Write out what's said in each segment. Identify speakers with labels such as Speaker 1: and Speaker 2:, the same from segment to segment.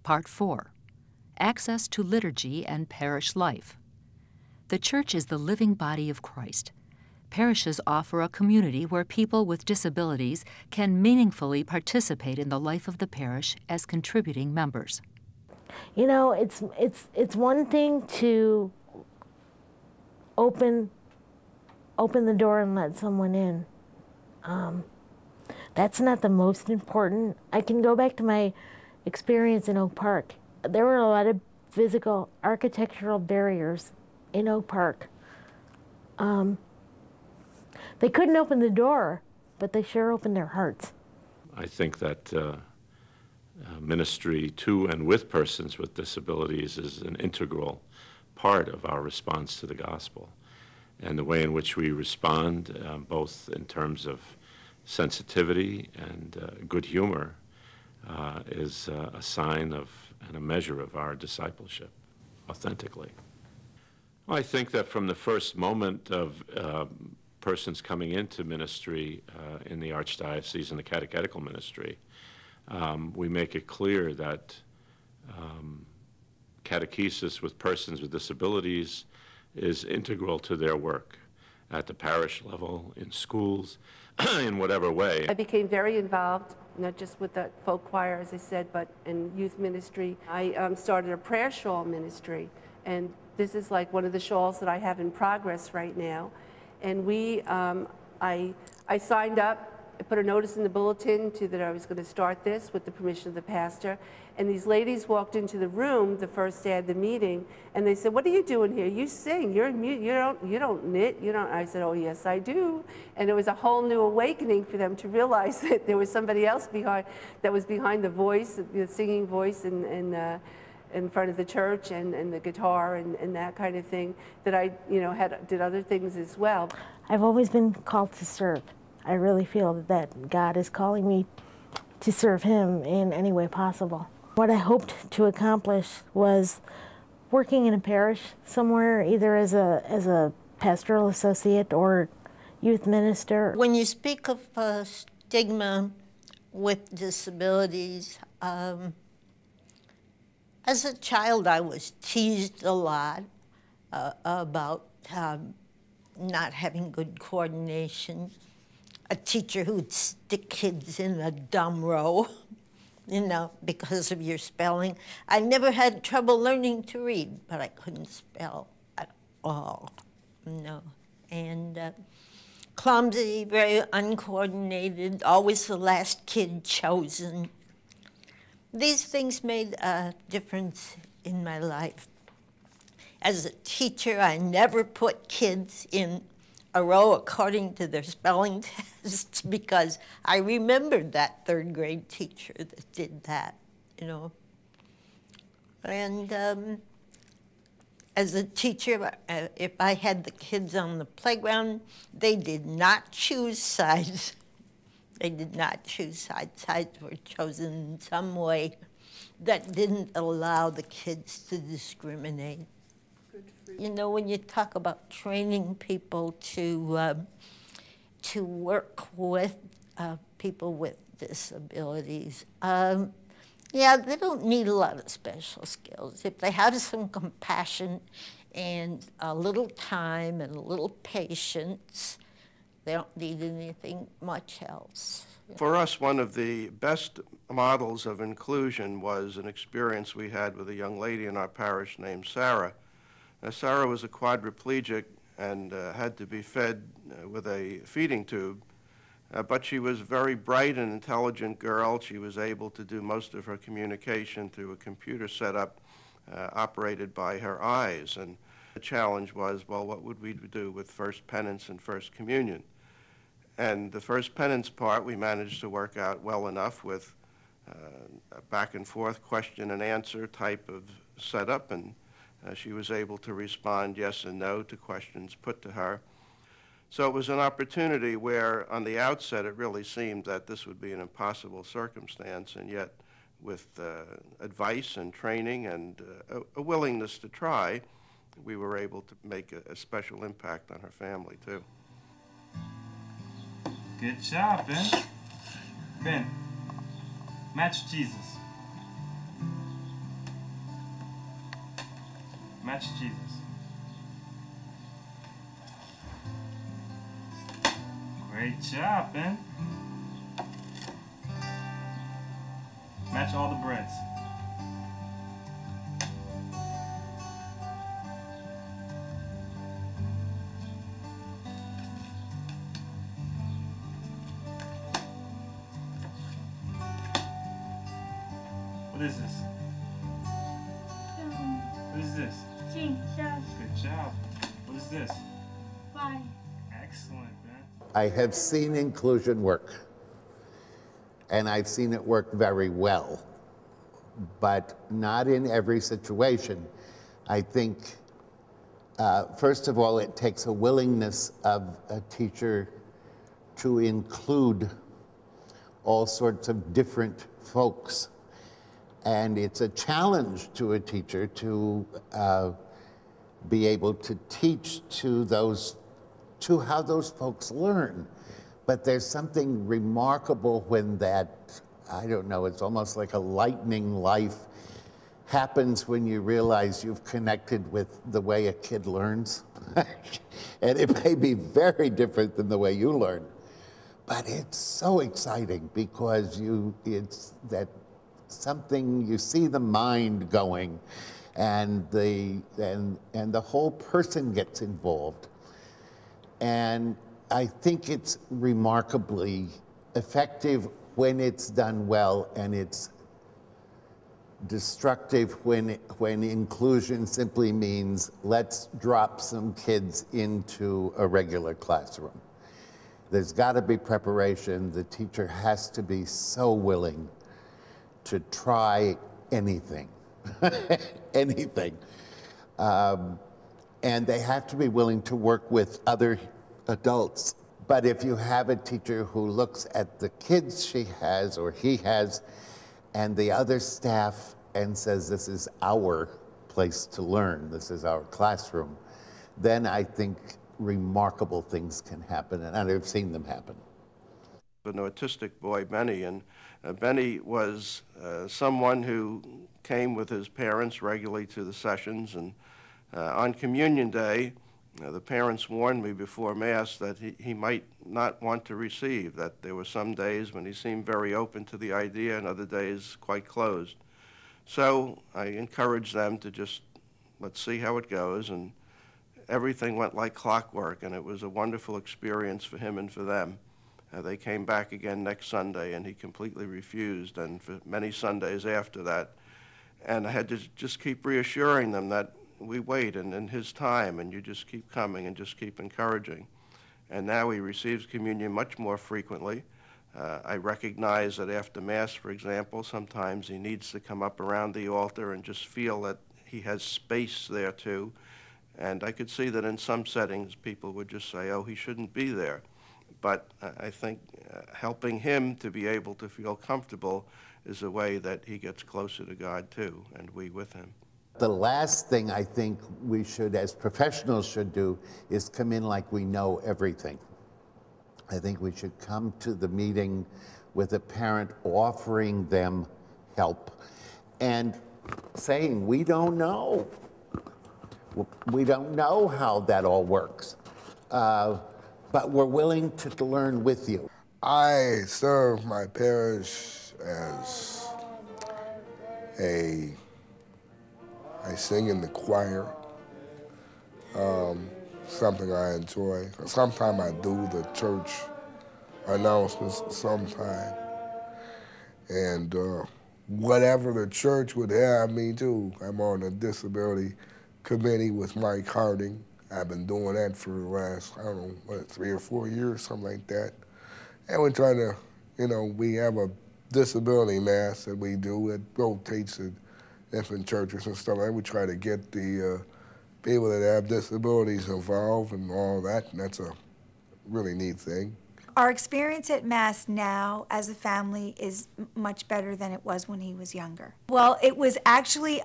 Speaker 1: Part 4, Access to Liturgy and Parish Life. The church is the living body of Christ. Parishes offer a community where people with disabilities can meaningfully participate in the life of the parish as contributing members.
Speaker 2: You know, it's one thing to open the door and let someone in. That's not the most important. I can go back to my experience in Oak Park. There were a lot of physical, architectural barriers in Oak Park. They couldn't open the door, but they sure opened their hearts.
Speaker 3: I think that ministry to and with persons with disabilities is an integral part of our response to the gospel. And the way in which we respond, both in terms of sensitivity and good humor, is a sign of and a measure of our discipleship, authentically. Well, I think that from the first moment of persons coming into ministry in the Archdiocese and the catechetical ministry, we make it clear that catechesis with persons with disabilities is integral to their work at the parish level, in schools, in whatever way.
Speaker 4: I became very involved, not just with the folk choir, as I said, but in youth ministry. I started a prayer shawl ministry, and this is like one of the shawls that I have in progress right now. And I signed up, I put a notice in the bulletin that I was going to start this with the permission of the pastor. And these ladies walked into the room the first day of the meeting, and they said, "What are you doing here? You sing, you're mute, you don't knit, you don't." I said, "Oh yes, I do." And it was a whole new awakening for them to realize that there was somebody else behind, that was behind the voice, the singing voice in front of the church and the guitar and that kind of thing, that I did other things as well.
Speaker 2: I've always been called to serve. I really feel that God is calling me to serve Him in any way possible. What I hoped to accomplish was working in a parish somewhere, either as a pastoral associate or youth minister.
Speaker 5: When you speak of stigma with disabilities, as a child I was teased a lot about not having good coordination. A teacher who'd stick kids in a dumb row, because of your spelling. I never had trouble learning to read, but I couldn't spell at all, no. And clumsy, very uncoordinated, always the last kid chosen. These things made a difference in my life. As a teacher, I never put kids in a row according to their spelling tests because I remembered that third grade teacher that did that, And as a teacher, if I had the kids on the playground, they did not choose sides. They did not choose sides. Sides were chosen in some way that didn't allow the kids to discriminate. When you talk about training people to work with people with disabilities, yeah, they don't need a lot of special skills. If they have some compassion and a little time and a little patience, they don't need anything much else.
Speaker 6: For us, one of the best models of inclusion was an experience we had with a young lady in our parish named Sarah. Now, Sarah was a quadriplegic and had to be fed with a feeding tube, but she was a very bright and intelligent girl. She was able to do most of her communication through a computer setup operated by her eyes. And the challenge was, well, what would we do with First Penance and First Communion? And the First Penance part we managed to work out well enough with a back and forth question and answer type of setup, and she was able to respond yes and no to questions put to her. So it was an opportunity where on the outset it really seemed that this would be an impossible circumstance, and yet with advice and training and a willingness to try, we were able to make a special impact on her family too.
Speaker 7: Good job, Ben. Ben, match Jesus. Match Jesus. Great job, Ben. Match all the breads. What is this? What is this? Good job. What is this?
Speaker 8: Bye.
Speaker 7: Excellent, Ben.
Speaker 9: I have seen inclusion work, and I've seen it work very well, but not in every situation. I think, first of all, it takes a willingness of a teacher to include all sorts of different folks. And it's a challenge to a teacher to be able to teach to how those folks learn. But there's something remarkable when that, I don't know, it's almost like a lightning life happens when you realize you've connected with the way a kid learns. And it may be very different than the way you learn. But it's so exciting because it's that something, you see the mind going, and the whole person gets involved. And I think it's remarkably effective when it's done well, and it's destructive when inclusion simply means let's drop some kids into a regular classroom. There's got to be preparation. The teacher has to be so willing to try anything, anything. And they have to be willing to work with other adults. But if you have a teacher who looks at the kids she has or he has and the other staff and says, this is our place to learn, this is our classroom, then I think remarkable things can happen, and I've seen them happen.
Speaker 6: An autistic boy, Benny, and Benny was someone who came with his parents regularly to the sessions, and on Communion Day, the parents warned me before Mass that he might not want to receive, that there were some days when he seemed very open to the idea and other days quite closed. So I encouraged them to just, let's see how it goes, and everything went like clockwork, and it was a wonderful experience for him and for them. They came back again next Sunday, and he completely refused, and for many Sundays after that. And I had to just keep reassuring them that we wait, and in his time, and you just keep coming and just keep encouraging. And now he receives communion much more frequently. I recognize that after Mass, for example, sometimes he needs to come up around the altar and just feel that he has space there too. And I could see that in some settings, people would just say, oh, he shouldn't be there. But I think helping him to be able to feel comfortable is a way that he gets closer to God too, and we with him.
Speaker 9: The last thing I think we should, as professionals should do, is come in like we know everything. I think we should come to the meeting with a parent offering them help and saying, we don't know. We don't know how that all works. But we're willing to learn with you.
Speaker 10: I serve my parish as I sing in the choir, something I enjoy. Sometimes I do the church announcements sometime. And whatever the church would have me do, I'm on the disability committee with Mike Harding. I've been doing that for the last, I don't know, what, 3 or 4 years, something like that. And we're trying to, we have a disability mass that we do. It rotates at different churches and stuff. And we try to get the people that have disabilities involved and all that, and that's a really neat thing.
Speaker 8: Our experience at Mass now as a family is much better than it was when he was younger. Well, it was actually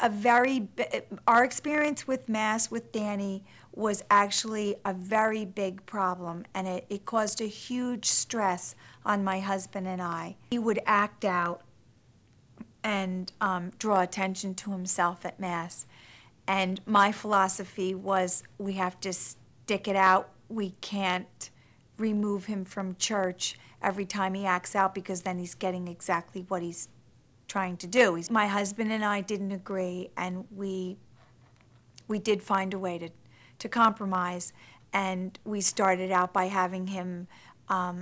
Speaker 8: our experience with Mass with Danny was actually a very big problem, and it caused a huge stress on my husband and I. He would act out and draw attention to himself at Mass. And my philosophy was we have to stick it out. We can't remove him from church every time he acts out, because then he's getting exactly what he's trying to do. My husband and I didn't agree, and we did find a way to compromise, and we started out by having him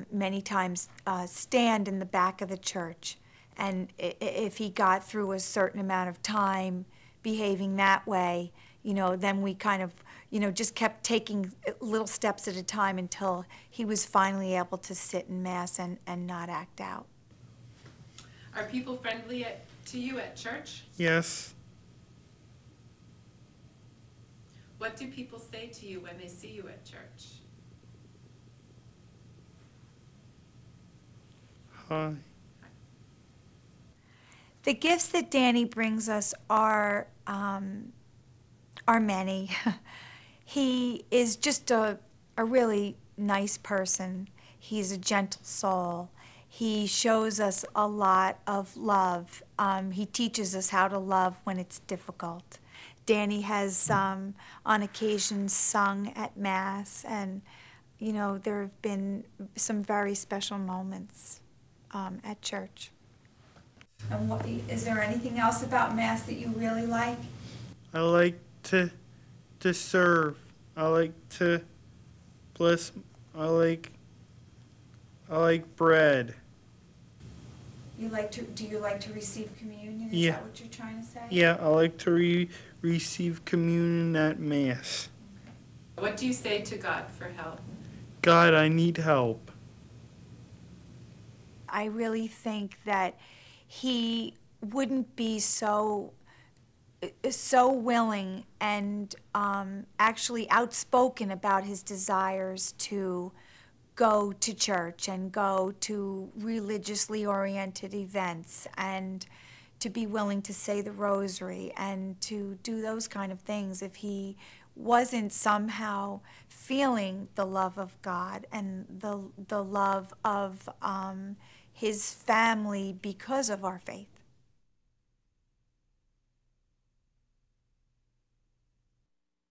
Speaker 8: many times stand in the back of the church. And if he got through a certain amount of time behaving that way, you know, then we kind of, you know, just kept taking little steps at a time until he was finally able to sit in Mass and not act out.
Speaker 11: Are people friendly to you at church?
Speaker 7: Yes.
Speaker 11: What do people say to you when they see you at church?
Speaker 7: Hi.
Speaker 8: The gifts that Danny brings us are many. He is just a really nice person. He's a gentle soul. He shows us a lot of love. He teaches us how to love when it's difficult. Danny has, on occasion, sung at Mass, and, you know, there have been some very special moments at church. And is there anything else about Mass that you really like?
Speaker 7: I like to serve. I like to bless. I like bread.
Speaker 8: Do you like to receive communion? Is
Speaker 7: Yeah.
Speaker 8: that what you're trying to say?
Speaker 7: Yeah, I like to receive communion at Mass.
Speaker 11: What do you say to God for help?
Speaker 7: God, I need help.
Speaker 8: I really think that he wouldn't be so willing and actually outspoken about his desires to go to church and go to religiously oriented events and to be willing to say the rosary and to do those kind of things if he wasn't somehow feeling the love of God and the love of his family because of our faith.